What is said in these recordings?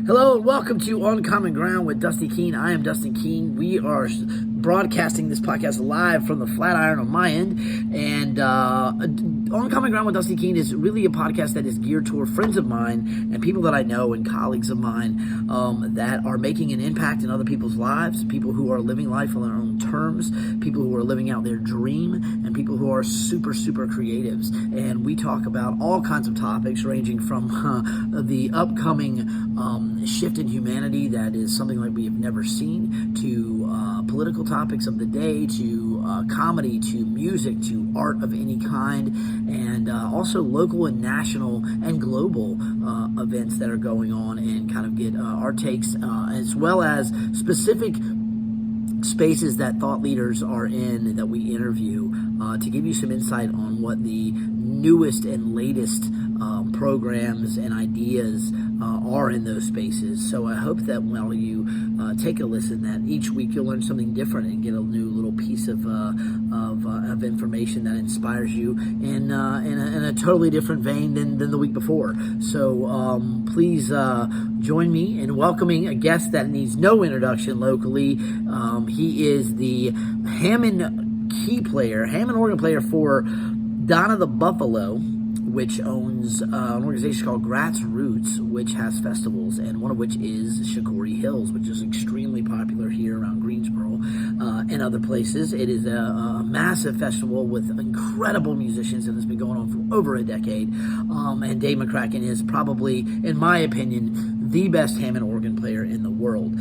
Hello and welcome to On Common Ground with Dusty Keene. I am Dusty Keene. We are broadcasting this podcast live from the Flatiron on my end. And On Common Ground with Dusty Keene is really a podcast that is geared toward friends of mine and people that I know and colleagues of mine that are making an impact in other people's lives, people who are living life on their own terms, people who are living out their dream, and people who are super creatives. And we talk about all kinds of topics ranging from the upcoming shift in humanity that is something like we have never seen, to political topics of the day, to comedy, to music, to art of any kind, and also local and national and global events that are going on, and kind of get our takes, as well as specific spaces that thought leaders are in that we interview, to give you some insight on what the newest and latest programs and ideas are in those spaces. So I hope that while you take a listen, that each week you'll learn something different and get a new little piece of information that inspires you in a totally different vein than the week before. So please join me in welcoming a guest that needs no introduction locally. He is the Hammond organ player for Donna the Buffalo, which owns an organization called Grassroots, which has festivals, and one of which is Shakori Hills, which is extremely popular here around Greensboro and other places. It is a massive festival with incredible musicians, and it's been going on for over a decade. And Dave McCracken is probably, in my opinion, the best Hammond organ player in the world.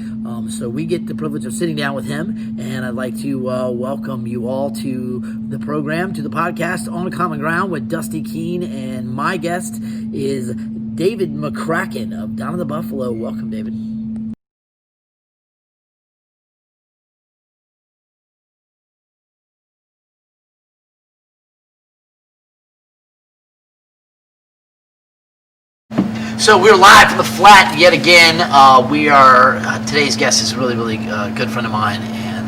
So we get the privilege of sitting down with him, and I'd like to welcome you all to the program, to the podcast On Common Ground with Dusty Keene, and my guest is David McCracken of Donna the Buffalo. Welcome, David. So we're live from the flat yet again. Today's guest is a really good friend of mine, and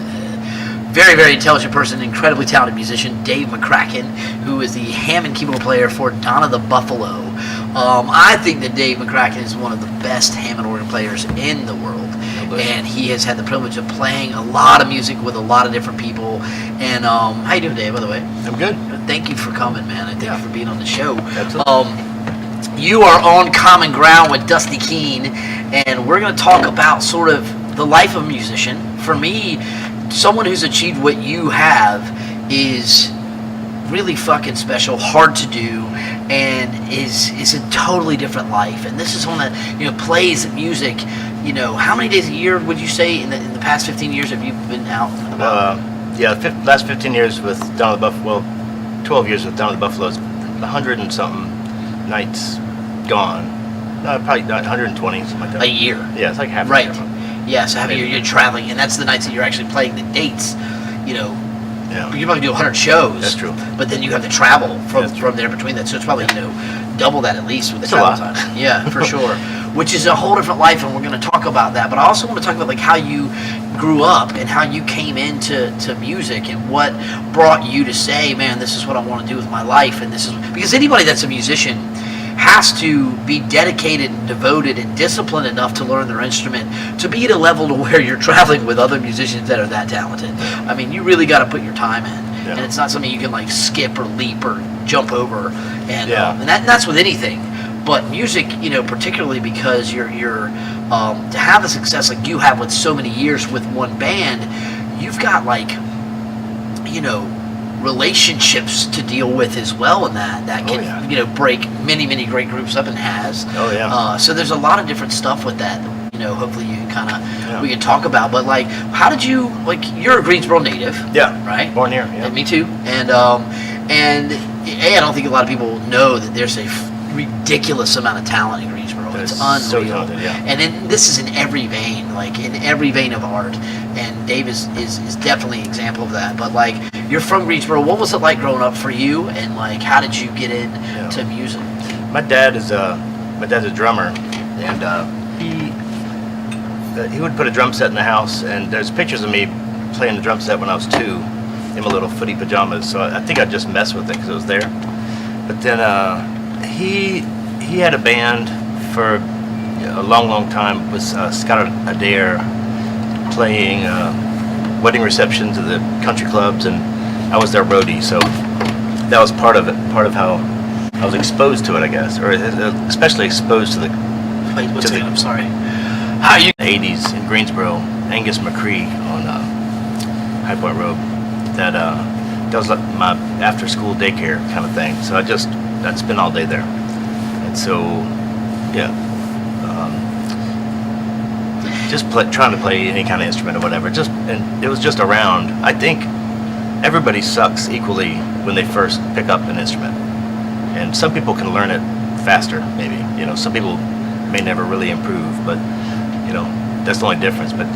very intelligent person, incredibly talented musician, Dave McCracken, who is the Hammond keyboard player for Donna the Buffalo. I think that Dave McCracken is one of the best Hammond organ players in the world, and he has had the privilege of playing a lot of music with a lot of different people. And how you doing, Dave, by the way? I'm good. Thank you for coming, man, and thank you for being on the show. Absolutely. You are on Common Ground with Dusty Keene, and we're going to talk about sort of the life of a musician. For me, someone who's achieved what you have is really fucking special, hard to do, and is a totally different life. And this is one that, plays music. How many days a year would you say in the past 15 years have you been out and about? Last 15 years with Donna the Buffalo, 12 years with Donna the Buffalo, 100 and something nights gone. Probably 120, something like that. A year. Yeah, it's like half right. a year. Yeah, so half a year you're traveling, and that's the nights that you're actually playing the dates. Yeah. You probably do 100 shows. That's true. But then you have to travel from there between that, so it's probably double that at least with the travel time. Yeah, for sure. Which is a whole different life, and we're going to talk about that. But I also want to talk about how you grew up and how you came into music and what brought you to say, man, this is what I want to do with my life. And this is because anybody that's a musician has to be dedicated and devoted and disciplined enough to learn their instrument, to be at a level to where you're traveling with other musicians that are that talented. I mean, you really got to put your time in, and it's not something you can skip or leap or jump over, and that's with anything. But music, particularly because you're to have the success like you have with so many years with one band, you've got relationships to deal with as well, and that can break many great groups up, and has. So there's a lot of different stuff with that. Hopefully you we can talk about. But how did you you're a Greensboro native? Yeah. Right. Born here. Yeah. And me too. And I don't think a lot of people know that there's a ridiculous amount of talent in Greensboro. It's unreal. So talented, yeah. And then this is in every vein, in every vein of art. And Dave is definitely an example of that. But you're from Greensboro. What was it like growing up for you? And how did you get into music? My dad's a drummer, and he would put a drum set in the house. And there's pictures of me playing the drum set when I was 2 in my little footy pajamas. So I think I just messed with it because it was there. But then he had a band for a long time was Scott Adair playing wedding receptions at the country clubs, and I was their roadie, so that was part of it, part of how I was exposed to it, I guess, or especially exposed to the. Wait, what's it? I'm sorry. How you? 80s in Greensboro, Angus McCree on High Point Road. That was like my after-school daycare kind of thing. So I'd spend all day there, and so yeah, trying to play any kind of instrument or whatever. And it was just around. I think everybody sucks equally when they first pick up an instrument, and some people can learn it faster. Maybe some people may never really improve, but that's the only difference. But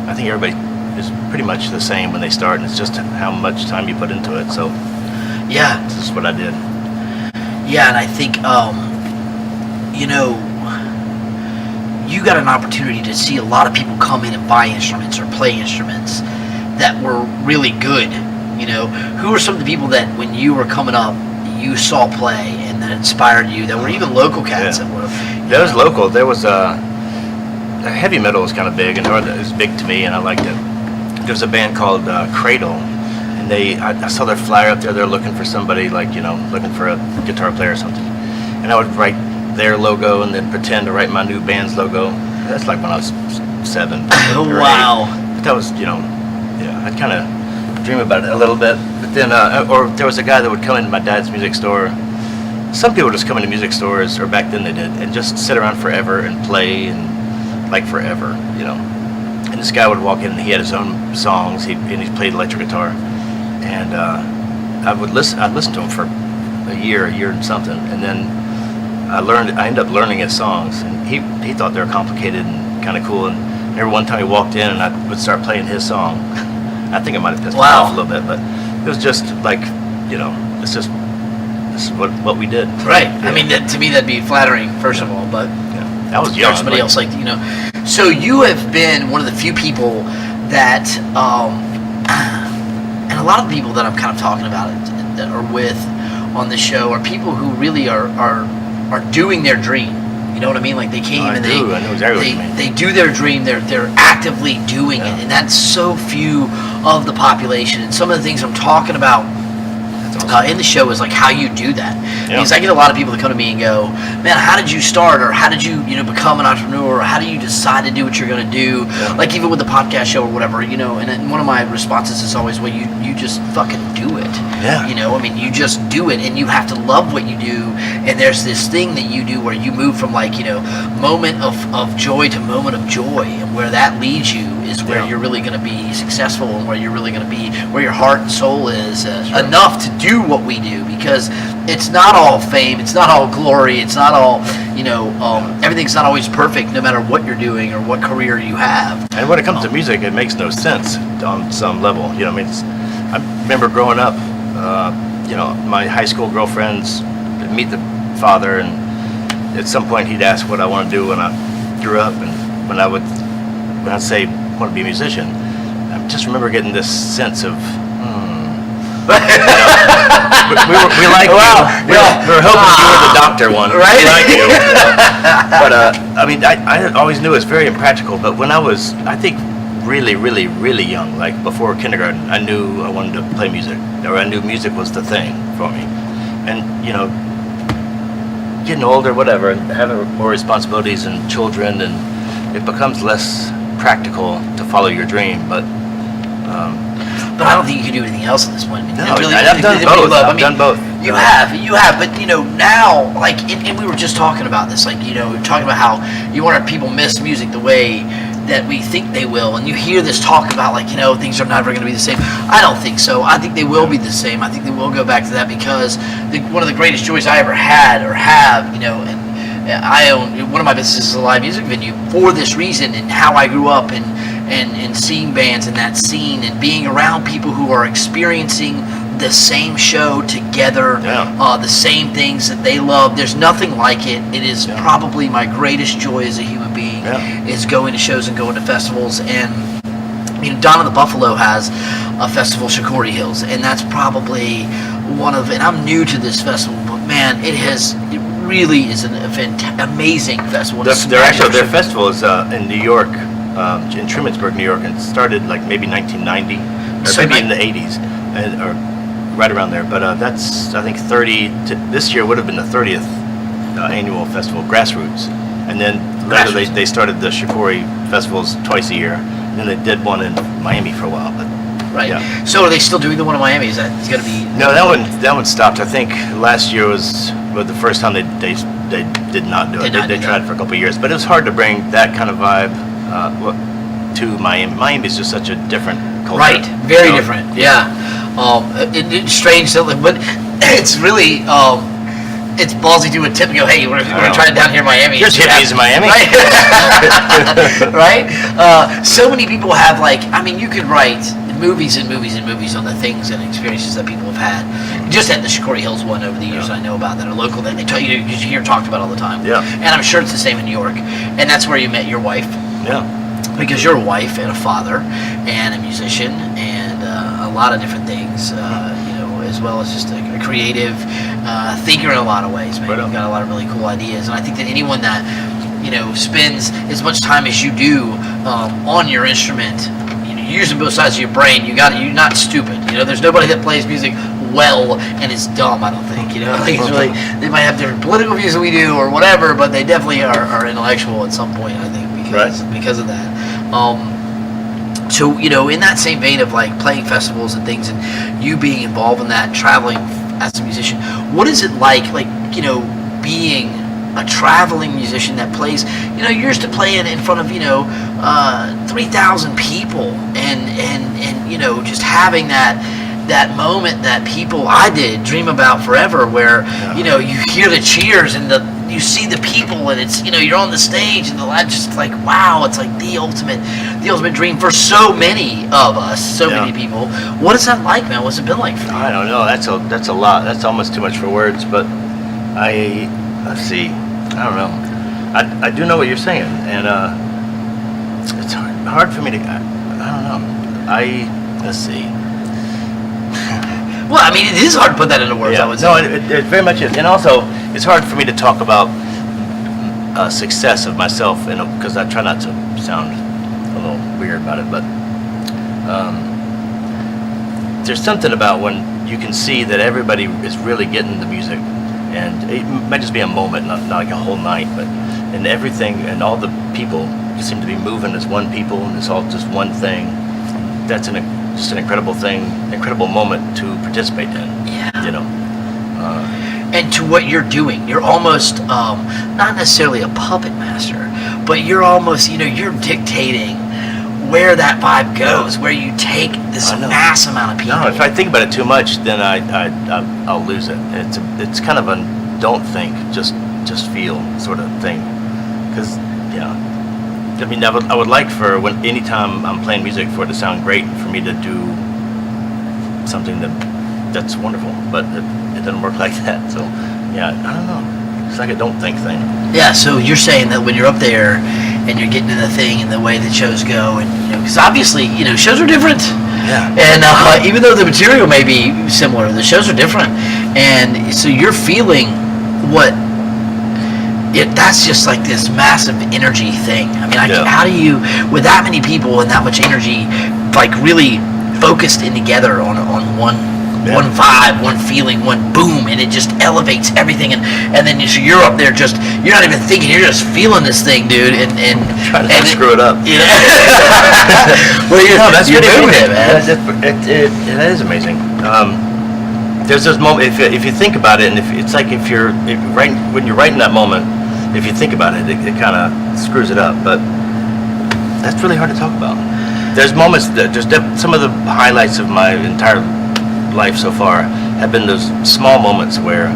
I think everybody is pretty much the same when they start, and it's just how much time you put into it. So yeah, this is what I did. Yeah, and I think you got an opportunity to see a lot of people come in and buy instruments or play instruments that were really good. Who were some of the people that when you were coming up you saw play and that inspired you, that were even local cats? Yeah. That were that was local. There was heavy metal was kind of big, and it was big to me, and I liked it. There was a band called Cradle, and I saw their flyer up there. They're looking for somebody, looking for a guitar player or something, and I would write their logo and then pretend to write my new band's logo. That's like when I was 7. Oh, or wow. 8. But that was, I'd kind of dream about it a little bit. But then, or there was a guy that would come into my dad's music store. Some people just come into music stores, or back then they did, and just sit around forever and play and forever, And this guy would walk in, and he had his own songs, and he played electric guitar, and I'd listen to him for a year and something, and then I ended up learning his songs, and he thought they were complicated and kind of cool, and every one time he walked in, and I would start playing his song. I think I might have pissed him off a little bit, but it was just this is what we did. Right. Yeah. I mean, to me that'd be flattering, first of all, but I was young. Somebody else So you have been one of the few people that, and a lot of the people that I'm kind of talking about that are with on the show are people who really are doing their dream. You know what I mean? Like they came and I know exactly what you mean. they do their dream. They're actively doing it, and that's so few of the population. And some of the things I'm talking about in the show is like how you do that. Yeah. Because I get a lot of people that come to me and go, man, how did you start, or how did you become an entrepreneur, or how do you decide to do what you're going to do? Yeah. Like even with the podcast show or whatever, and then one of my responses is always, well, you just fucking do it. Yeah. You just do it, and you have to love what you do. And there's this thing that you do where you move from moment of joy to moment of joy, and where that leads you is where you're really going to be successful, and where you're really going to be where your heart and soul is enough to do what we do, because it's not all fame, it's not all glory, it's not all everything's not always perfect, no matter what you're doing or what career you have. And when it comes to music, it makes no sense on some level. I remember growing up, my high school girlfriends would meet the father, and at some point he'd ask what I want to do when I grew up, and when I'd say I want to be a musician, I just remember getting this sense of we like you. We were hoping you were the doctor one. Right? We like you. But I always knew it was very impractical. But when I was, I think, really, really, really young, like before kindergarten, I knew I wanted to play music, or I knew music was the thing for me. And getting older, whatever, and having more responsibilities and children, and it becomes less practical to follow your dream. But I don't think you can do anything else at this point. No, I've done both. I've done both. You have, but now, and we were just talking about this, talking about how you want people miss music the way that we think they will, and you hear this talk about things are never going to be the same. I don't think so. I think they will be the same. I think they will go back to that, because one of the greatest joys I ever had or have, and I own one of my businesses is a live music venue for this reason, and how I grew up and seeing bands in that scene, and being around people who are experiencing the same show together, the same things that they love. There's nothing like it. It is probably my greatest joy as a human being, is going to shows and going to festivals. And Donna the Buffalo has a festival, Shakori Hills, and that's probably one of, and I'm new to this festival, but man, it has really is amazing festival. Their festival is in New York, in Trumansburg, New York, and it started like maybe 1990 or maybe in the 80s, or right around there. But that's, I think, this year would have been the 30th annual festival, Grassroots. And then later they started the Shakori festivals twice a year. And then they did one in Miami for a while. But, right. Yeah. So are they still doing the one in Miami? Is that going to be? No, that one stopped. I think last year was the first time they did not do it. They tried for a couple of years, but it was hard to bring that kind of vibe to Miami. Miami is just such a different culture. Right. Very different. Yeah. It's strange, but it's really. It's ballsy to a tip and go, hey, we're going to try it down here in Miami. There's hippies in Miami. Right? Right? So many people have, you could write movies and movies and movies on the things and experiences that people have had. Just at the Shakori Hills one over the years I know about that are local that they tell you hear talked about all the time. Yeah. And I'm sure it's the same in New York. And that's where you met your wife. Yeah. Because you're a wife and a father and a musician and a lot of different things, as well as just a creative thinker in a lot of ways, man. Right. You've got a lot of really cool ideas, and I think that anyone that spends as much time as you do on your instrument, using both sides of your brain, you're not stupid. There's nobody that plays music well and is dumb. I don't think. It's really, they might have different political views than we do or whatever, but they definitely are intellectual at some point. I think because of that. So, in that same vein of playing festivals and things and you being involved in that and traveling as a musician, what is it like being a traveling musician that plays, you're used to playing in front of, 3,000 people and just having that moment that I did dream about forever where, you hear the cheers and you see the people and it's, you're on the stage and just wow, it's like the ultimate dream for so many of us, many people. What is that like, man? What's it been like for you? I don't know. That's a lot. That's almost too much for words, but let's see. I don't know. I do know what you're saying, and it's hard for me to, I don't know. Let's see. Well, it is hard to put that into words. Yeah. I would say. No, it very much is, and also it's hard for me to talk about success of myself, because I try not to sound a little weird about it. But there's something about when you can see that everybody is really getting the music, and it might just be a moment, not like a whole night, but and everything and all the people seem to be moving as one people, and it's all just one thing. That's just an incredible thing, incredible moment to participate in. Yeah. And to what you're doing, you're almost not necessarily a puppet master, but you're almost, you're dictating where that vibe goes, where you take this mass amount of people. No, if I think about it too much, then I'll lose it. It's kind of a don't think, just feel sort of thing. Because I would like for anytime I'm playing music for it to sound great, for me to do something that's wonderful, but it doesn't work like that. So, I don't know. It's like a don't think thing. Yeah, so you're saying that when you're up there and you're getting to the thing and the way that shows go, and because obviously, shows are different. Yeah. And even though the material may be similar, the shows are different. And so you're feeling that's just like this massive energy thing. How do you, with that many people and that much energy, really focused in together on one vibe, one feeling, one boom, and it just elevates everything, and then you're up there you're not even thinking, you're just feeling this thing, dude, and trying to screw it up. Well, that's you're pretty doing amazing. It, man. That is amazing. There's this moment, if you think about it, and it's like when you're writing that moment, if you think about it, it kind of screws it up. But that's really hard to talk about. There's moments some of the highlights of my entire life so far have been those small moments where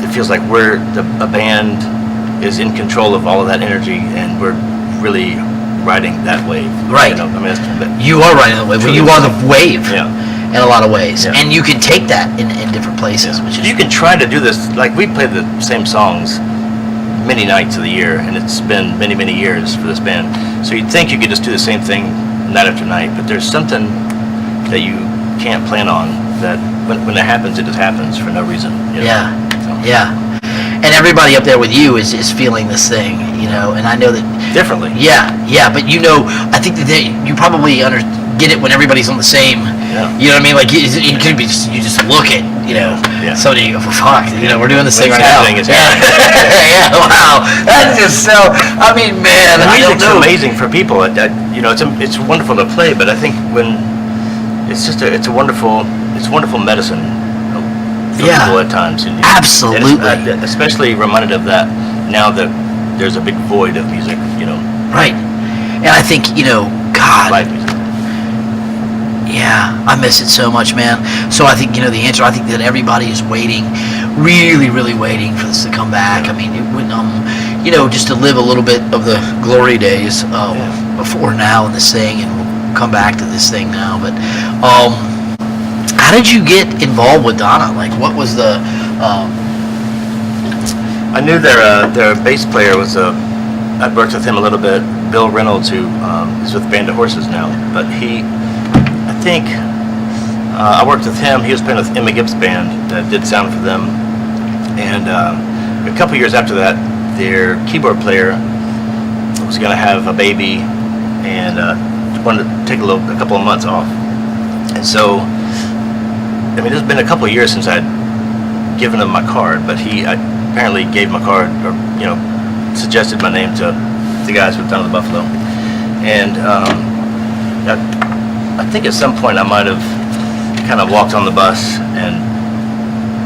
it feels like a band is in control of all of that energy, and we're really riding that wave. Right. You are riding the wave. You are the wave. Yeah. In a lot of ways, and you can take that in different places. Which is, you can try to do this. Like, we play the same songs many nights of the year, and it's been many, many years for this band. So you'd think you could just do the same thing night after night, but there's something that you can't plan on, that when it happens, it just happens for no reason. Yeah. And and everybody up there with you is feeling this thing, and I know that differently. Yeah, but I think that you probably get it when everybody's on the same. Yeah. You know what I mean? Like it could be you just look at somebody. Fuck, we're doing this thing right now. Yeah, wow, that's just so. I mean, man, the I don't music's know. amazing for people. It's wonderful to play, but I think when it's wonderful medicine for people at times. Absolutely. And especially reminded of that now that there's a big void of music. Right, and I think God. Live music. Yeah, I miss it so much, man. So I think, the answer, I think that everybody is waiting, really, really waiting for this to come back. I mean, it would, just to live a little bit of the glory days before now in this thing, and we'll come back to this thing now. But how did you get involved with Donna? Like, what was the... I knew their bass player was I'd worked with him a little bit, Bill Reynolds, who is with Band of Horses now, but I think I worked with him. He was playing with Emma Gibbs' band that did sound for them, and a couple years after that, their keyboard player was going to have a baby and wanted to take a couple of months off. And so, I mean, it's been a couple of years since I'd given him my card, but I apparently gave my card, or suggested my name to the guys with Down in the Buffalo, and I think at some point I might have kind of walked on the bus and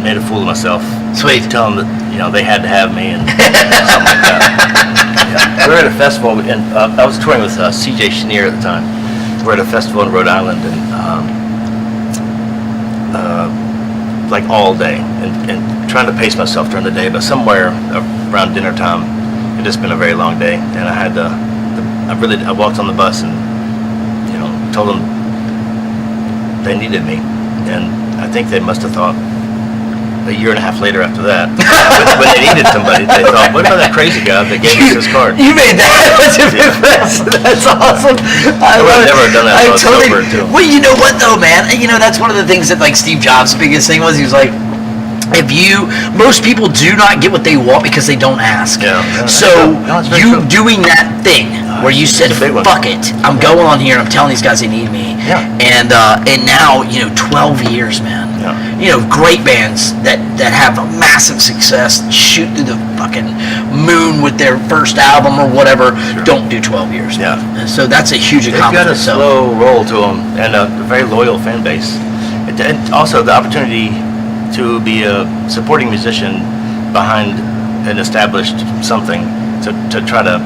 made a fool of myself. Sweet. Tell them that they had to have me and something like that. Yeah. We were at a festival, and I was touring with C.J. Schneer at the time. We're at a festival in Rhode Island, and like all day, and trying to pace myself during the day, but somewhere around dinner time, it just been a very long day, and I had I walked on the bus and told them they needed me, and I think they must have thought a year and a half later after that, when they needed somebody, they thought, what about that crazy guy that gave us his card? You made that much of a difference. That's awesome. I would have never done that. I was sober too. Well, you know what though, man? That's one of the things that like Steve Jobs' biggest thing was. He was like, most people do not get what they want because they don't ask. Yeah. So you doing that thing where you said, fuck it, I'm going on here, I'm telling these guys they need me. Yeah. And now, 12 years, man. Yeah. Great bands that have a massive success, shoot through the fucking moon with their first album or whatever, don't do 12 years. Yeah. And so that's a huge accomplishment. They've got a slow roll to them and a very loyal fan base. And also the opportunity to be a supporting musician behind an established something, to try to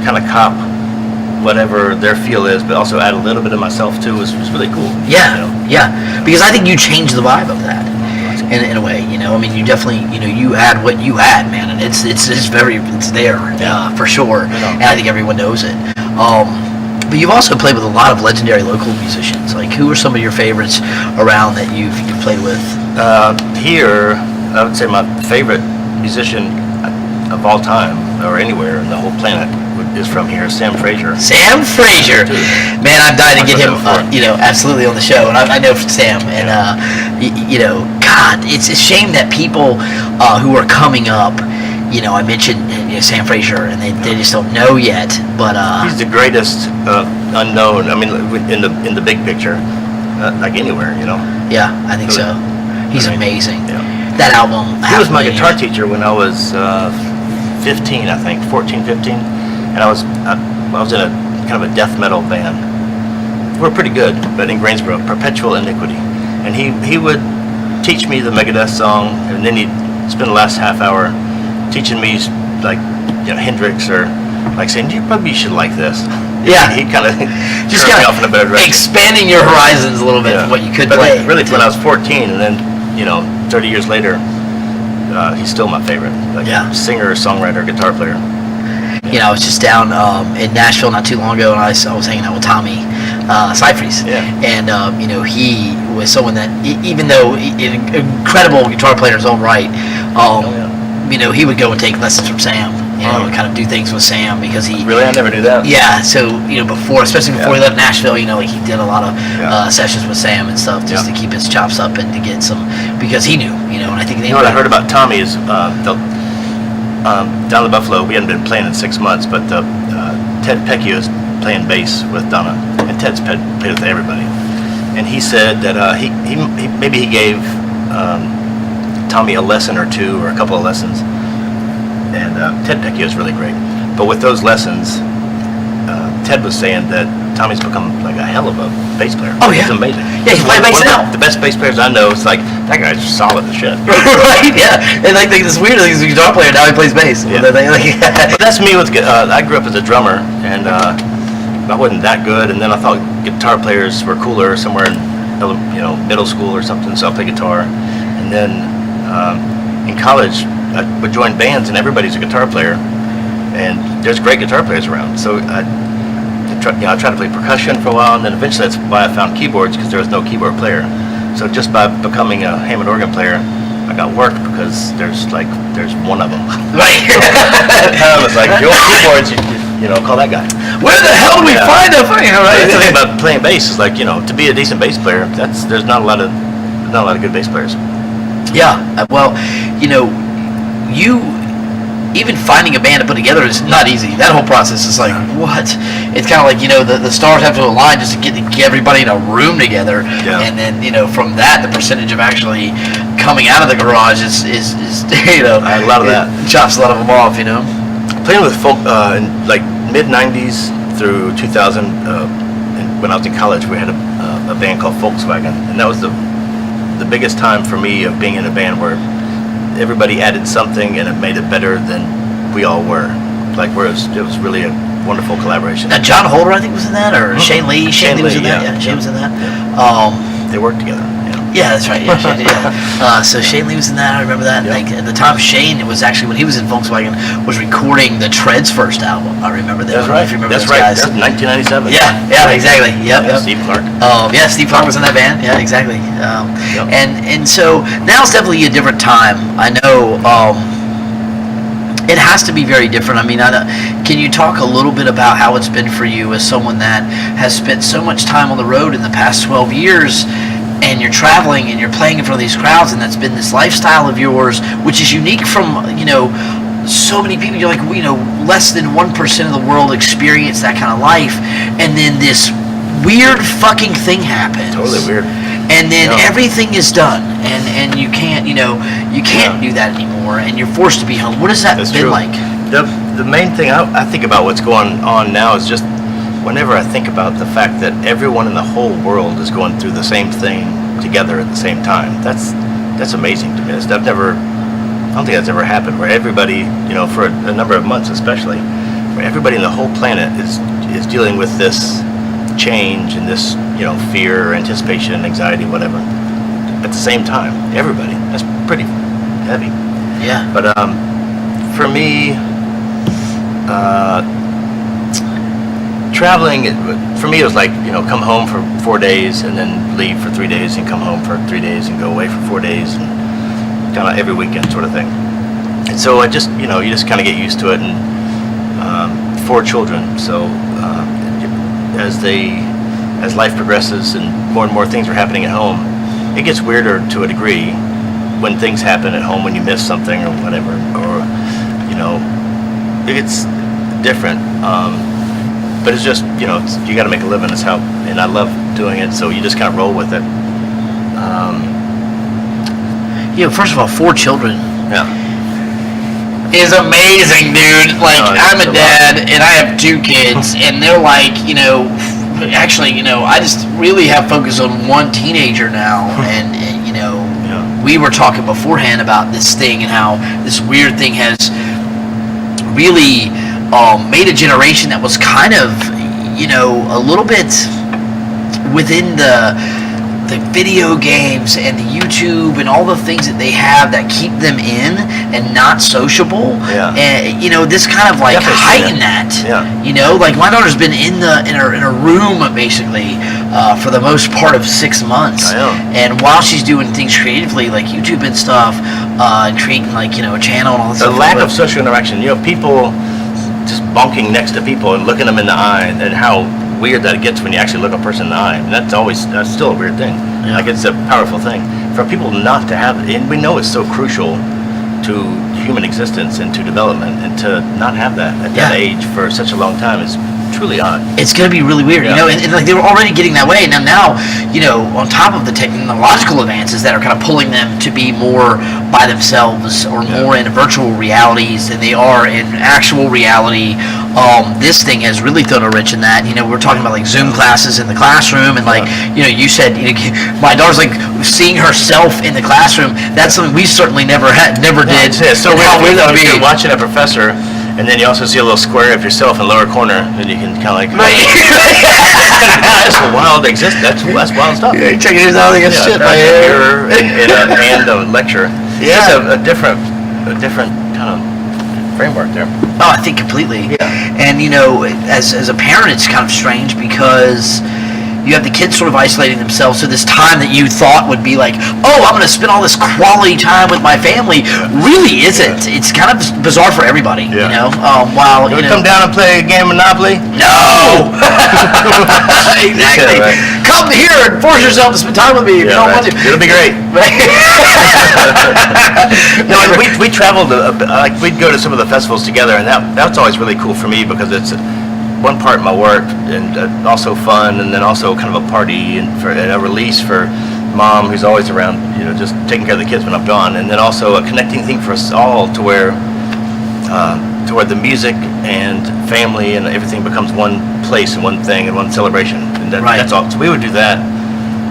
kind of cop whatever their feel is, but also add a little bit of myself too was really cool. Yeah, because I think you changed the vibe of that in a way. I mean, you definitely you had what you had, man, and it's there for sure, and I think everyone knows it. But you've also played with a lot of legendary local musicians. Like, who are some of your favorites around that you've played with? Here, I would say my favorite musician of all time, or anywhere in the whole planet, is from here, Sam Frazier. Sam Frazier, man, I'm dying to get him, absolutely on the show. And I know Sam, and God, it's a shame that people who are coming up. I mentioned Sam Frazier, and they just don't know yet. But he's the greatest unknown. I mean, in the big picture, like anywhere, Yeah, I think so. He's amazing. Yeah. That album. He was my guitar teacher when I was 15, I think, 14, 15, and I was in a kind of a death metal band. We're pretty good, but in Greensboro, Perpetual Iniquity, and he would teach me the Megadeth song, and then he'd spend the last half hour teaching me like Hendrix, or like saying you probably should like this. Yeah, he kind of just turned me off in a better direction, expanding your horizons a little bit from what you could play. Really, when I was 14, and then 30 years later, he's still my favorite. Singer, songwriter, guitar player. I was just down in Nashville not too long ago, and I was hanging out with Tommy Seyfried. And he was someone that, even though an incredible guitar player in his own right, he would go and take lessons from Sam. kind of do things with Sam because he. Really, I never knew that. Yeah, so especially before he left Nashville, like he did a lot of sessions with Sam and stuff just to keep his chops up and to get some because he knew, and I think what I heard about Tommy is down in Buffalo, we hadn't been playing in 6 months, but Ted Pecchio is playing bass with Donna, and Ted's played with everybody. And he said that he gave Tommy a lesson or two or a couple of lessons, and Ted Pecchio is really great. But with those lessons, Ted was saying that Tommy's become like a hell of a bass player. Oh yeah, it's amazing. Yeah, he's playing bass now. The best bass players I know, it's like that guy's solid as shit. Right? Yeah, and like this weird thing, he's a guitar player now. He plays bass. Yeah. But that's me with. I grew up as a drummer, and I wasn't that good. And then I thought guitar players were cooler somewhere in middle school or something. So I played guitar, and then in college I would join bands, and everybody's a guitar player, and there's great guitar players around. So I tried to play percussion for a while, and then eventually that's why I found keyboards, because there was no keyboard player. So just by becoming a Hammond organ player, I got work because there's one of them. Right. I was like, your keyboards, call that guy. Where the hell do we find a thing? Right? The thing about playing bass is like, to be a decent bass player, there's not a lot of good bass players. Yeah. Well, even finding a band to put together is not easy. That whole process is like, what? It's kind of like, the stars have to align just to get everybody in a room together. Yeah. And then, from that, the percentage of actually coming out of the garage is a lot of that. Chops a lot of them off, Playing with folk in like mid-90s through 2000, when I was in college, we had a band called Volkswagen. And that was the biggest time for me of being in a band where everybody added something and it made it better than we all were. Like it was really a wonderful collaboration. Now John Holder, I think, was in that, or Shane Lee. Shane Lee was in that. Yeah, Shane was in that. They worked together. Yeah, that's right. Yeah, Shane, so Shane Lee was in that. I remember that. Like at the time, Shane, it was actually when he was in Volkswagen, was recording the Treads' first album. I remember that. That's right. If you remember That's those right. guys. That was 1997. Yeah, exactly. Yep. Steve Clark. Steve Clark was in that band. Yeah, exactly. And so now it's definitely a different time. I know. It has to be very different. I mean, can you talk a little bit about how it's been for you as someone that has spent so much time on the road in the past 12 years, and you're traveling and you're playing in front of these crowds, and that's been this lifestyle of yours, which is unique from, so many people. You're like, less than 1% of the world experience that kind of life, and then this weird fucking thing happens. Totally weird. And then everything is done, and you can't, you can't do that anymore, and you're forced to be home. What has that been like? The main thing I think about what's going on now is just whenever I think about the fact that everyone in the whole world is going through the same thing together at the same time. That's amazing to me. I don't think that's ever happened where everybody, for a number of months especially, where everybody in the whole planet is dealing with this change and this fear, anticipation, anxiety, whatever, at the same time. Everybody. That's pretty heavy. Yeah. But for me, traveling, for me, it was like, come home for 4 days and then leave for 3 days and come home for 3 days and go away for 4 days, and kind of every weekend sort of thing. And so I just, you just kind of get used to it. And 4 children, so as life progresses and more things are happening at home, it gets weirder to a degree when things happen at home, when you miss something or whatever, or it gets different. But it's just, you got to make a living. It's and I love doing it, so you just kind of roll with it. First of all, 4 children. Yeah. Is amazing, dude. Like, I'm a dad, and I have 2 kids, and they're like, actually, I just really have focused on 1 teenager now, and we were talking beforehand about this thing and how this weird thing has really made a generation that was kind of, a little bit within the video games and the YouTube and all the things that they have that keep them in and not sociable. Yeah. And this kind of like heightened that. Yeah. Like my daughter's been in a room basically for the most part of 6 months. I know. And while she's doing things creatively like YouTube and stuff, and creating like a channel and all that The stuff. lack of social interaction. People just bonking next to people and looking them in the eye, and how weird that it gets when you actually look a person in the eye. And that's still a weird thing. Yeah. Like, it's a powerful thing for people not to have it. And we know it's so crucial to human existence and to development, and to not have that at that age for such a long time is truly odd. It's going to be really weird, and like they were already getting that way, and now on top of the technological advances that are kind of pulling them to be more by themselves or more in virtual realities than they are in actual reality. This thing has really thrown a wrench in that. We're talking about like Zoom classes in the classroom, and like you said, my daughter's like seeing herself in the classroom. That's something we certainly never did. It's so weird that you're watching a professor, and then you also see a little square of yourself in the lower corner, and you can kind of like, that's wild that's wild stuff. Yeah, checking it out, like shit, my hair and a lecture. Yeah, it's a different kind of framework there. Oh, I think completely. Yeah. And as a parent, it's kind of strange because you have the kids sort of isolating themselves. So this time that you thought would be like, oh, I'm going to spend all this quality time with my family, really isn't. It's kind of bizarre for everybody. While you come down and play a game of Monopoly? No. Exactly. Right. Come here and force yourself to spend time with me if you don't want to. It'll be great. No, and we traveled. Like, we'd go to some of the festivals together, and that's always really cool for me because it's one part my work and also fun, and then also kind of a party and a release for mom, who's always around, just taking care of the kids when I'm gone, and then also a connecting thing for us all to where the music and family and everything becomes one place and one thing and one celebration, and that's all. So we would do that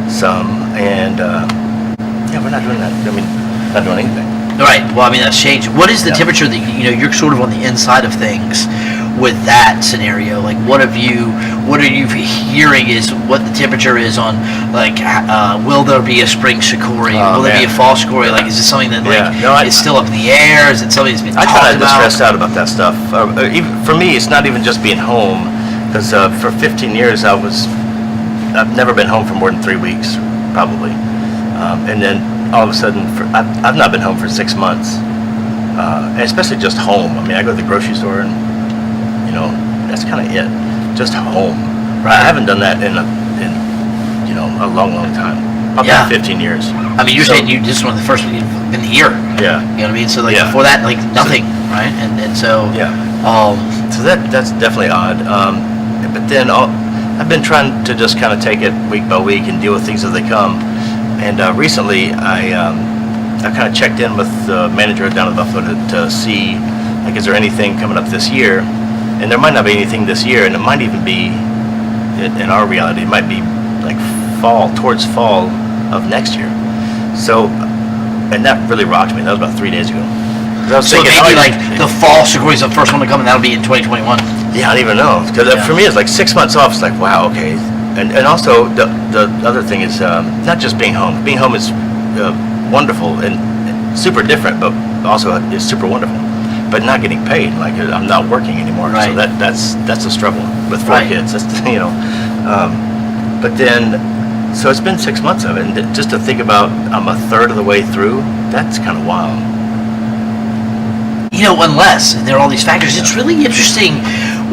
some, and we're not doing that. I mean, not doing anything. Right. Well, I mean, that's changed. What is the temperature that you're sort of on the inside of things with that scenario? Like, what are you hearing is what the temperature is on, like, will there be a spring Shakori? Will there be a fall Shakori? Like, is it something that is still up in the air? Is it something that's been talked about? I try not to stress out about that stuff. Even for me, it's not even just being home, because for 15 years I've never been home for more than 3 weeks, probably, and then all of a sudden I've not been home for 6 months, and especially just home. I mean, I go to the grocery store and that's kind of it, just home. Right. I haven't done that in a long time, about 15 years. I mean, you're saying you just one of the first in the year. Yeah. You know what I mean? So like before that, like nothing, right? And so so that's definitely odd. But then I've been trying to just kind of take it week by week and deal with things as they come. And recently I kind of checked in with the manager down at Buffalo to see, like, is there anything coming up this year? And there might not be anything this year, and it might even be, in our reality, it might be like towards fall of next year. So, and that really rocked me. That was about 3 days ago. I was thinking, maybe like the fall Shakori is the first one to come, and that'll be in 2021. Yeah, I don't even know, because for me it's like 6 months off. It's like, wow, okay. And also the other thing is not just being home. Being home is wonderful and super different, but also is super wonderful. But not getting paid, like I'm not working anymore, so that's a struggle with 4 kids. That's, but then, so it's been 6 months of it, and just to think about I'm a third of the way through, that's kind of wild. Unless, and there are all these factors. It's really interesting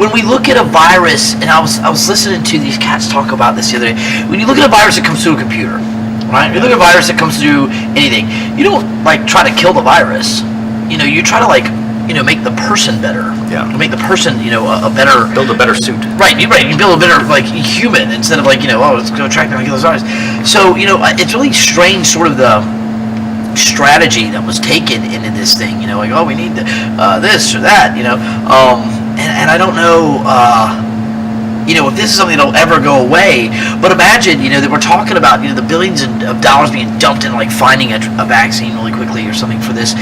when we look at a virus, and I was listening to these cats talk about this the other day. When you look at a virus that comes through a computer, right? You look at a virus that comes through anything. You don't like try to kill the virus. You try to like make the person better. Yeah. Make the person, a better... Build a better suit. Right. You build a better, like, human instead of, like, let's go track them and kill those virus. So, it's really strange, sort of the strategy that was taken into this thing. Like, we need this or that, and I don't know... if this is something that'll ever go away, but imagine, that we're talking about, the billions of dollars being dumped in, like, finding a vaccine really quickly or something for this,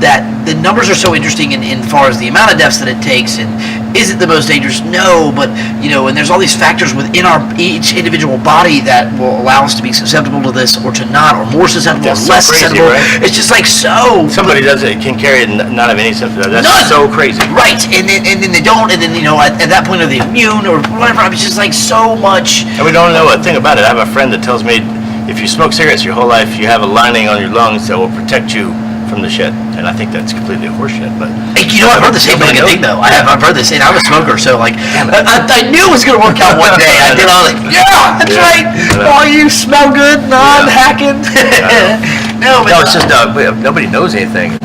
that the numbers are so interesting in far as the amount of deaths that it takes, and is it the most dangerous? No, but, and there's all these factors within each individual body that will allow us to be susceptible to this or to not, or more susceptible or less susceptible. Right? It's just like so. Somebody does it, can carry it and not have any symptoms. That's so crazy. Right, and then they don't, and then, at that point are they immune or whatever. It's just like so much. And we don't know a thing about it. I have a friend that tells me if you smoke cigarettes your whole life, you have a lining on your lungs that will protect you from the shit, and I think that's completely horseshit. But Hey, I've heard the same fucking thing though. I've heard this, and I'm a smoker, so like I knew it was gonna work out one day. I did all like, yeah, that's right. Oh, you smell good, non-hacking. No, it's just nobody knows anything.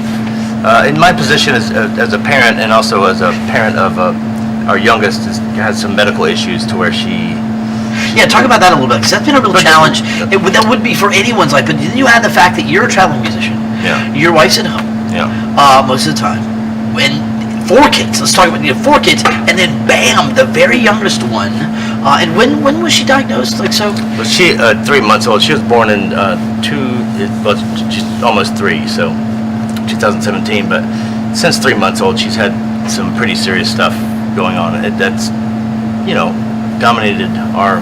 In my position as a parent, and also as a parent of our youngest, has some medical issues to where she. Yeah, talk about that a little bit, because that's been a real challenge. That would be for anyone's life, but then you add the fact that you're a traveling musician. Yeah. Your wife's at home. Yeah. Most of the time. And 4 kids. Let's talk about 4 kids, and then bam, the very youngest one. And when was she diagnosed? Like so? Well, she 3 months old. She was born in she's almost 3, so 2017. But since 3 months old, she's had some pretty serious stuff going on. That's dominated our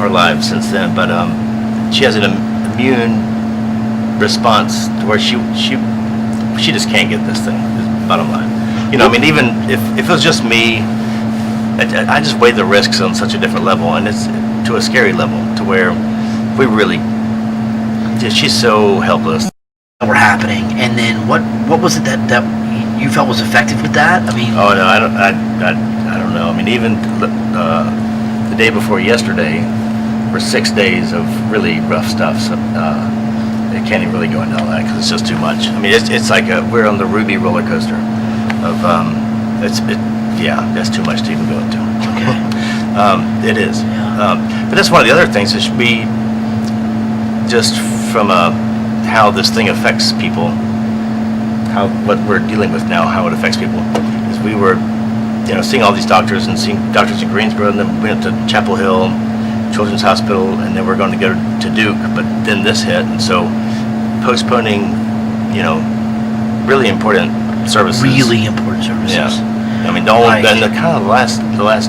lives since then. But she has an immune response to where she just can't get this thing. Bottom line, I mean, even if it was just me, I just weigh the risks on such a different level, and it's to a scary level to where we really. She's so helpless. Were happening, and then what was it that you felt was effective with that? I mean, oh no, I don't know. I mean, even the day before yesterday were 6 days of really rough stuff. So I can't even really go into all that because it's just too much. I mean, it's like we're on the Ruby roller coaster of that's too much to even go into. Okay. It is. But that's one of the other things is we just from how this thing affects people, what we're dealing with now, how it affects people, is we were, seeing all these doctors and seeing doctors in Greensboro, and then we went to Chapel Hill Children's Hospital, and then we're going to go to Duke, but then this hit, and so postponing, really important services. Really important services. Yeah. I mean, then the kind of the last.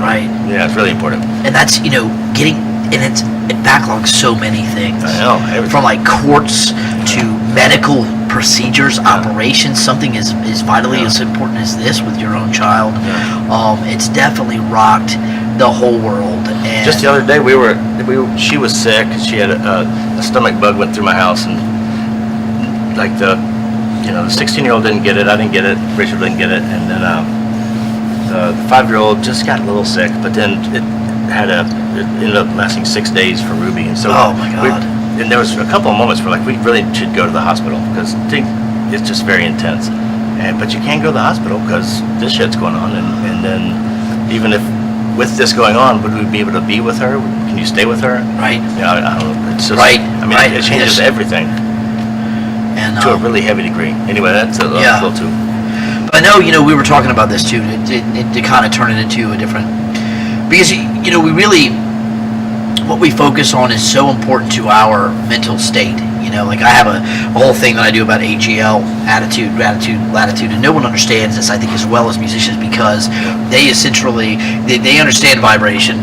Right. Yeah, it's really important. And that's it backlogs so many things. I know. Everything. From like courts to medical procedures, operations, something as vitally as important as this with your own child. It's definitely rocked the whole world. And just the other day, she was sick. She had a stomach bug went through my house, and like the 16-year-old didn't get it. I didn't get it. Rachel didn't get it, and then the 5-year-old just got a little sick, but then it ended up lasting 6 days for Ruby, and so oh my God. And there was a couple of moments where we really should go to the hospital because it's just very intense, but you can't go to the hospital because this shit's going on, and then even if with this going on, would we be able to be with her? Can you stay with her? Right. Yeah, I don't know. It's just, right. I mean, it changes everything, and to a really heavy degree. Anyway, that's a little too. But I know, we were talking about this too, to kind of turn it into a different, because, we really, what we focus on is so important to our mental state. Like I have a whole thing that I do about AGL, attitude, gratitude, latitude, and no one understands this, I think, as well as musicians, because they essentially, they understand vibration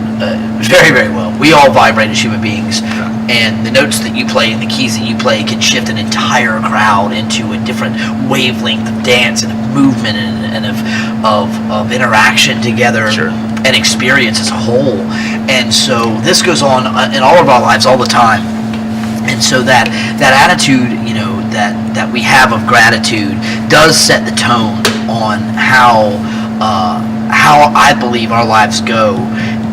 very, very well. We all vibrate as human beings, and the notes that you play and the keys that you play can shift an entire crowd into a different wavelength of dance and of movement and of interaction together. Sure. And experience as a whole. And so this goes on in all of our lives all the time. And so that attitude, that we have of gratitude does set the tone on how I believe our lives go.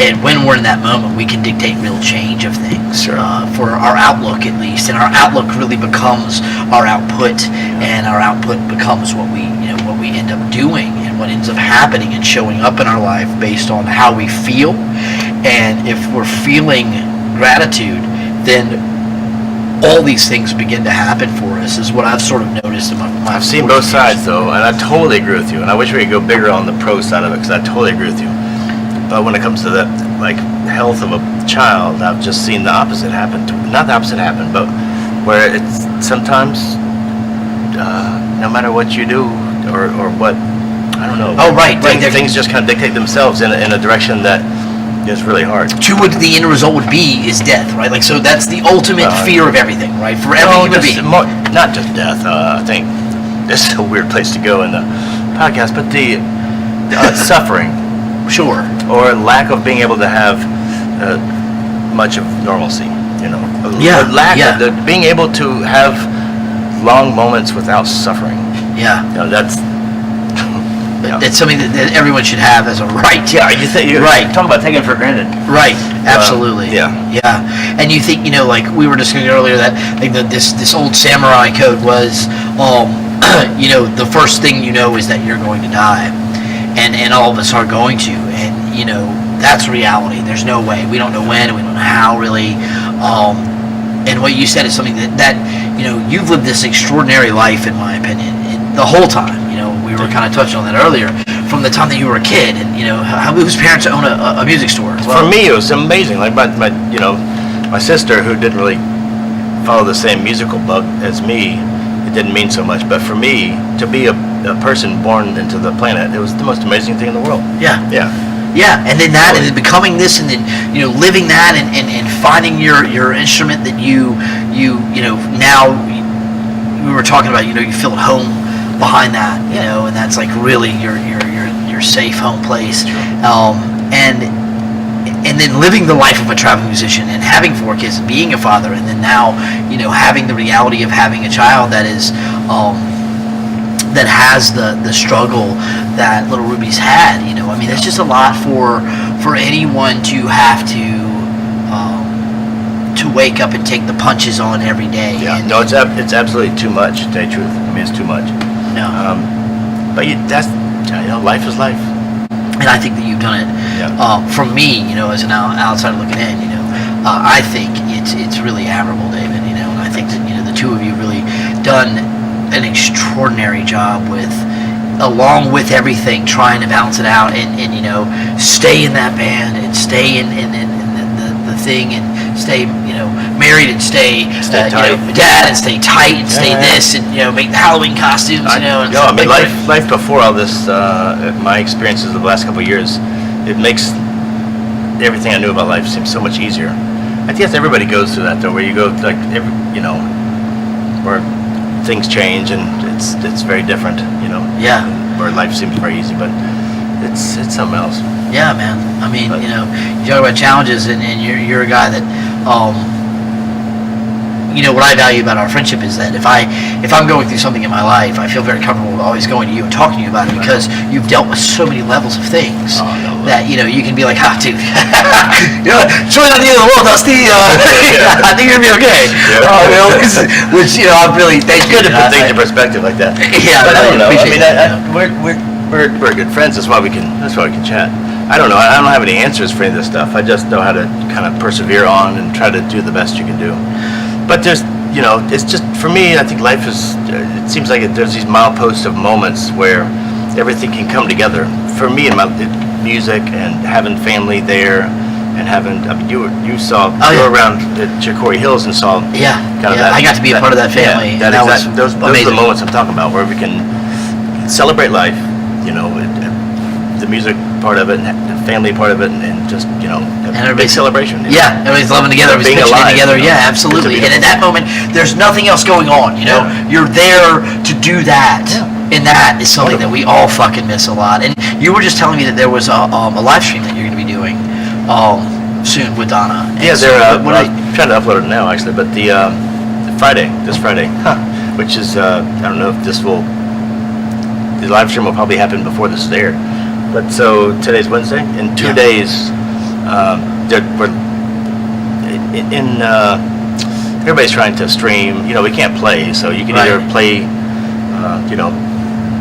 And when we're in that moment, we can dictate real change of things. Sure. For our outlook, at least. And our outlook really becomes our output, and our output becomes what we end up doing and what ends up happening and showing up in our life based on how we feel. And if we're feeling gratitude, then all these things begin to happen for us, is what I've sort of noticed in my I've seen both sides, though, and I totally agree with you. And I wish we could go bigger on the pro side of it, because I totally agree with you. But when it comes to the health of a child, I've just seen the opposite happen. Not the opposite happen, but where it's sometimes no matter what you do or what, I don't know. Oh, right. Things just kind of dictate themselves in a direction that is really hard. To what the end result would be is death, right? Like, so that's the ultimate fear of everything, right? For every human being. Not just death. I think this is a weird place to go in the podcast, but the suffering. Sure. Or lack of being able to have much of normalcy, Yeah. Lack of being able to have long moments without suffering. Yeah. You know, that's It's something that everyone should have as a right. Yeah, you think you're right. talking about taking it for granted. Right, absolutely. Yeah. And you think, like we were discussing earlier, that like this old samurai code was, the first thing is that you're going to die, and all of us are going to, and that's reality. There's no way. We don't know when, and we don't know how really. And what you said is something that you've lived this extraordinary life, in my opinion, the whole time. We were kind of touching on that earlier, from the time that you were a kid, and whose parents own a music store as well. For me, it was amazing. Like my sister, who didn't really follow the same musical bug as me, it didn't mean so much. But for me, to be a person born into the planet, it was the most amazing thing in the world. Yeah, and then that, and then becoming this, and then living that, and finding your instrument that you now we were talking about. You feel at home behind that, and that's like really your safe home place. And then living the life of a traveling musician, and having 4 kids, and being a father, and then now having the reality of having a child that is that has the struggle that little Ruby's had. I mean, it's just a lot for anyone to have to wake up and take the punches on every day. Yeah, and, no, it's absolutely too much, to tell you the truth. I mean, it's too much. No. But that's life is life. And I think that you've done it. Yeah. From me, as an outsider looking in, I think it's really admirable, David. And I think that the two of you really done an extraordinary job with, along with everything, trying to balance it out, and stay in that band, and stay in the thing, and stay married, and stay tight. dad, and stay tight, and stay this, and make the Halloween costumes. I mean, life before all this, my experiences of the last couple of years, it makes everything I knew about life seem so much easier. I guess everybody goes through that though, where you go like where things change, and it's very different. Yeah. Where life seems very easy, but it's something else. Yeah, man. I mean, you talk about challenges, and you're a guy that, what I value about our friendship is that if I'm going through something in my life, I feel very comfortable with always going to you and talking to you about it, because you've dealt with so many levels of things that you can be like, dude, it's really not the end of the world, Dusty. I think you're gonna be okay. Which I'm really thank you. Good to put things in perspective like that. Yeah, but I don't know. I Appreciate mean, we're good friends. That's why we can chat. I don't know. I don't have any answers for any of this stuff. I just know how to kind of persevere on and try to do the best you can do. But there's, it's just, for me, I think life is, it seems like there's these mileposts of moments where everything can come together. For me, in my music, and having family there, and having, I mean, you were around at Shakori Hills and saw kind of that. I got to be a part of that family. Yeah, those are the moments I'm talking about, where we can celebrate life, the music part of it, and the family part of it, and just a big celebration. Yeah, everybody's loving together, everybody's being alive together. Yeah, absolutely. And in that moment, there's nothing else going on. You're there to do that, and that is something that we all fucking miss a lot. And you were just telling me that there was a live stream that you're going to be doing soon with Donna. Yeah, I'm trying to upload it now actually, but this Friday, which is I don't know if the live stream will probably happen before this is aired. But so today's Wednesday. In 2 days, everybody's trying to stream. We can't play, so you can either play,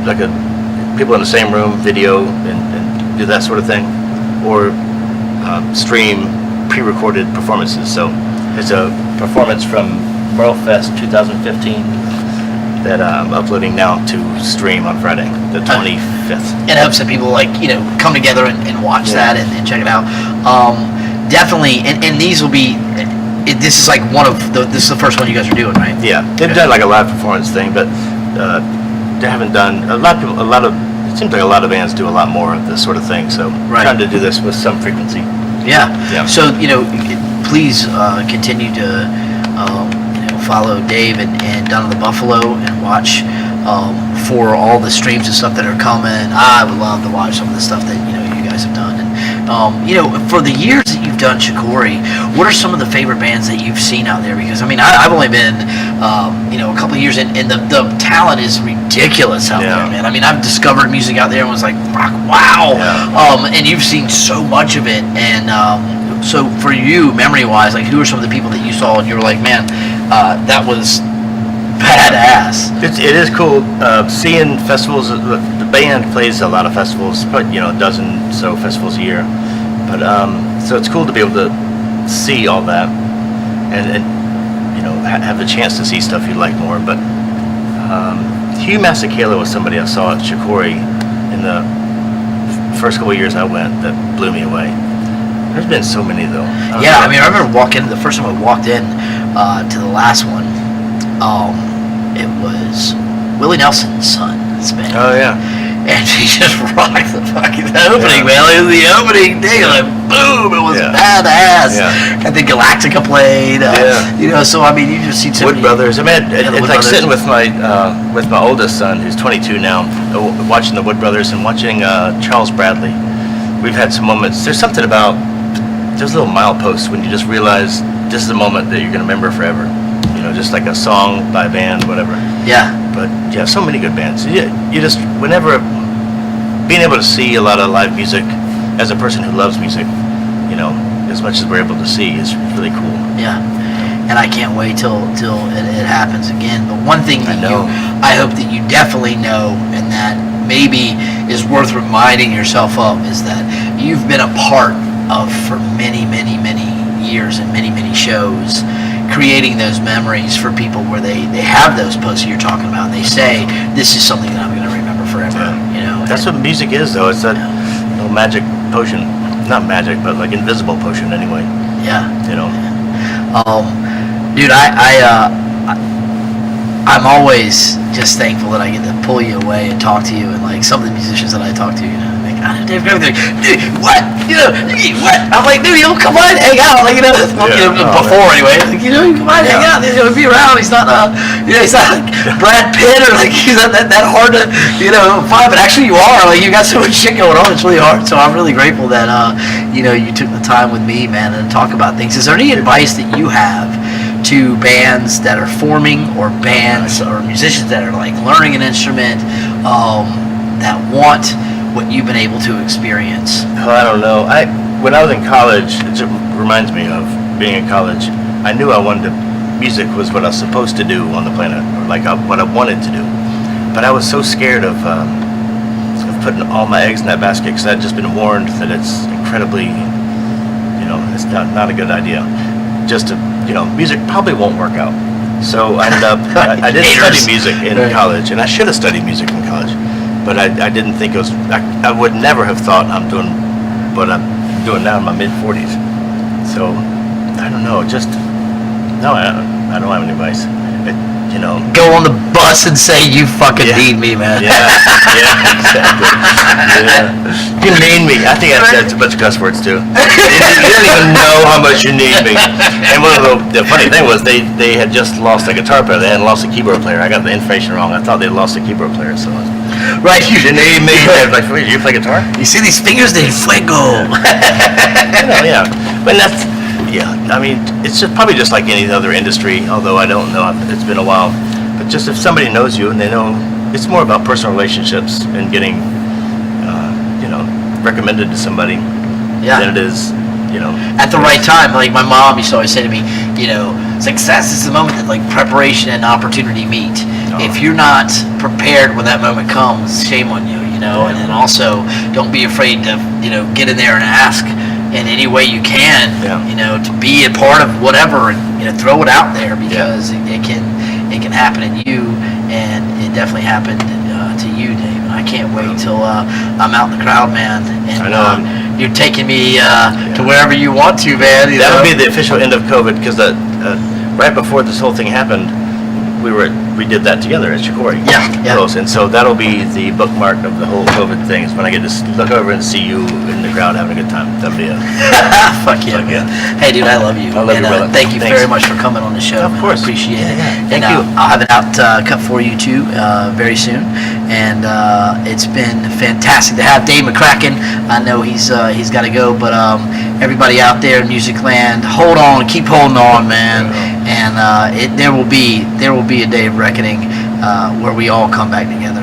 like people in the same room, video, and do that sort of thing, or stream pre-recorded performances. So it's a performance from Merlefest 2015. That I'm uploading now to stream on Friday, the 25th. And I hope that people come together and watch that and check it out. Definitely, and these will be. This is like this is the first one you guys are doing, right? Yeah, they've done like a live performance thing, but they haven't done it seems like a lot of bands do a lot more of this sort of thing. So trying to do this with some frequency. Yeah. So please continue to. Follow Dave and Donna the Buffalo, and watch for all the streams and stuff that are coming. I would love to watch some of the stuff that you guys have done, and For the years that you've done Shakori, what are some of the favorite bands that you've seen out there? Because I've only been, a couple of years in, and the talent is ridiculous out there, man. I've discovered music out there and was like, wow. Yeah. And you've seen so much of it, and so for you, memory-wise, like, who are some of the people that you saw and you were like, man, that was badass? It is cool seeing festivals. The band plays a lot of festivals, probably a dozen so festivals a year. But so it's cool to be able to see all that and have the chance to see stuff you like more. But Hugh Masekela was somebody I saw at Shakori in the first couple of years I went that blew me away. There's been so many though. I remember the first time I walked in to the last one. It was Willie Nelson's son's band. Oh yeah. And he just rocked the fucking opening, man. It was the opening thing, like boom, it was badass. Yeah. And then Galactica played. So you just see so Wood Brothers. It's like sitting with my oldest son, who's 22 now, watching the Wood Brothers and watching Charles Bradley. We've had some moments. There's something about those little mileposts when you just realize this is a moment that you're gonna remember forever. Just like a song by a band, whatever. Yeah. But yeah, so many good bands. You just whenever being able to see a lot of live music as a person who loves music, as much as we're able to see is really cool. Yeah. And I can't wait till it happens again. But one thing that I hope that you definitely know, and that maybe is worth reminding yourself of, is that you've been a part of for many, many, many years and many, many shows, creating those memories for people where they have those posts you're talking about, and they say, this is something that I'm going to remember forever. That's what music is, though. It's that little magic potion. Not magic, but like invisible potion anyway. Yeah. Dude, I'm always just thankful that I get to pull you away and talk to you, and like some of the musicians that I talk to, Dave Grohl, dude, what? What? I'm like, dude, come on, hang out, before anyway, come on, hang out, be around. He's not, he's not like Brad Pitt, or like he's not that hard to, find. But actually, you are. Like, you got so much shit going on. It's really hard. So I'm really grateful that, you took the time with me, man, and talk about things. Is there any advice that you have to bands that are forming, or bands or musicians that are like learning an instrument, that want what you've been able to experience? I don't know. When I was in college, it reminds me of being in college. I knew music was what I was supposed to do on the planet, or like what I wanted to do. But I was so scared of putting all my eggs in that basket, because I'd just been warned that it's incredibly, it's not a good idea. Just to, music probably won't work out. So I ended up, I did study music in college, and I should have studied music in college. But I didn't think it was, I would never have thought I'm doing what I'm doing now in my mid-40s. So, I don't know, I don't have any advice. Go on the bus and say, you fucking need me, man. Yeah, exactly. Yeah. You need me. I think I said a bunch of cuss words, too. You didn't even know how much you need me. And one of the funny thing was, they had just lost a guitar player. They hadn't lost a keyboard player. I got the information wrong. I thought they'd lost a keyboard player, so... Right, you need me. I was like, wait, you play guitar? You see these fingers? They fuego. Yeah. But that's, it's probably just like any other industry, although I don't know. It's been a while. But just if somebody knows you and they know, it's more about personal relationships and getting, recommended to somebody than it is, at the right time. Like my mom used to always say to me, success is the moment that like preparation and opportunity meet. If you're not prepared when that moment comes, shame on you, and then also don't be afraid to, get in there and ask in any way you can, to be a part of whatever, and, throw it out there, because it can happen in you, and it definitely happened to you, Dave. And I can't wait till I'm out in the crowd, man. And, I know. You're taking me to wherever you want to, man. That would be the official end of COVID, because right before this whole thing happened, we did that together at Shakori Hills, and so that'll be the bookmark of the whole COVID thing. Is when I get to look over and see you in the crowd having a good time. That'll be it. Fuck yeah, man. Hey, dude, I love you. I love you, brother. Thank you very much for coming on the show. Of course, I appreciate it. Thank you. I'll have it out cut for you too very soon. and it's been fantastic to have Dave McCracken. I know he's got to go, but everybody out there in music land, hold on, keep holding on, man, and there will be a day of reckoning where we all come back together.